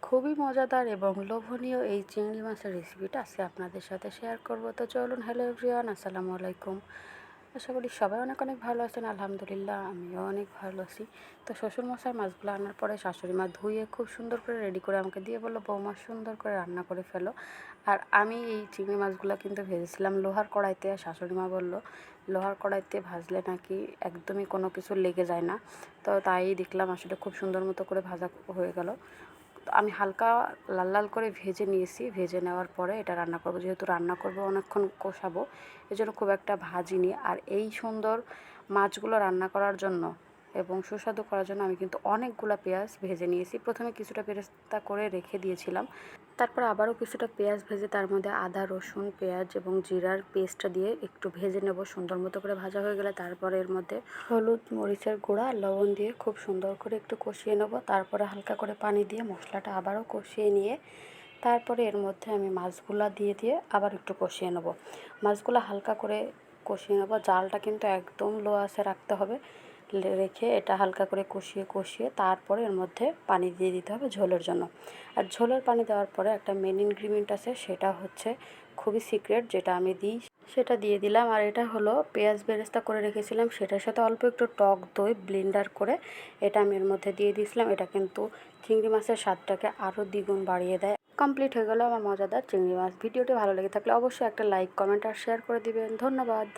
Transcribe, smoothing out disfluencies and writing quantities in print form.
খুবই মজাদার এবং লোভনীয় এই চিংড়ি মাছের রেসিপিটা আজকে আপনাদের সাথে শেয়ার করব। তো চলুন, হ্যালো এভরিওয়ান, আসসালামু আলাইকুম। আশা করি সবাই অনেক অনেক ভালো আছেন। আলহামদুলিল্লাহ, আমিও অনেক ভালো আছি। তো শ্বশুরমশাই মাছগুলো আনার পরে শাশুড়ি মা ধুয়ে খুব সুন্দর করে রেডি করে আমাকে দিয়ে বললো, বৌমা সুন্দর করে রান্না করে ফেলো। আর আমি এই চিংড়ি মাছগুলো কিন্তু ভেজেছিলাম লোহার কড়াইতে। শাশুড়ি মা বললো, লোহার কড়াইতে ভাজলে নাকি একদমই কোনো কিছু লেগে যায় না। তো তাই দেখলাম আসলে খুব সুন্দর মতো করে ভাজা হয়ে গেল। তো আমি হালকা লাল লাল করে ভেজে নিয়েছি। ভেজে নেওয়ার পরে এটা রান্না করব, যেহেতু রান্না করব অনেকক্ষণ কষাবো, এজন্য খুব একটা ভাজিনি। আর এই সুন্দর মাছগুলো রান্না করার জন্য এবং সুস্বাদু করার জন্য আমি কিন্তু অনেকগুলো পেঁয়াজ ভেজে নিয়েছি। প্রথমে কিছুটা বেরেস্তা করে রেখে দিয়েছিলাম, তারপর আবারও কিছুটা পেঁয়াজ ভেজে তার মধ্যে আদা, রসুন, পেঁয়াজ এবং জিরার পেস্টটা দিয়ে একটু ভেজে নেব। সুন্দর মতো করে ভাজা হয়ে গেলে তারপরে এর মধ্যে হলুদ, মরিচের গুঁড়া, লবণ দিয়ে খুব সুন্দর করে একটু কষিয়ে নেব। তারপরে হালকা করে পানি দিয়ে মশলাটা আবারও কষিয়ে নিয়ে তারপরে এর মধ্যে আমি মাছগুলা দিয়ে আবার একটু কষিয়ে নেব। মাছগুলো হালকা করে কষিয়ে নেব। জালটা কিন্তু একদম লো আঁচে রাখতে হবে। রেখে এটা হালকা করে কষিয়ে তারপরে এর মধ্যে পানি দিয়ে দিতে হবে ঝোলের জন্য। আর ঝোলের পানি দেওয়ার পরে একটা মেন ইনগ্রিডিয়েন্ট আছে, সেটা হচ্ছে খুবই সিক্রেট, যেটা আমি দিই, সেটা দিয়ে দিলাম। আর এটা হলো পেঁয়াজ বেরেস্তা করে রেখেছিলাম, সেটার সাথে অল্প একটু টক দই ব্লেন্ডার করে এটা আমি এর মধ্যে দিয়ে দিয়েছিলাম। এটা কিন্তু চিংড়ি মাছের স্বাদটাকে আরও দ্বিগুণ বাড়িয়ে দেয়। কমপ্লিট হয়ে গেল আমার মজাদার চিংড়ি মাছ। ভিডিওটি ভালো লেগে থাকলে অবশ্যই একটা লাইক, কমেন্ট আর শেয়ার করে দিবেন। ধন্যবাদ।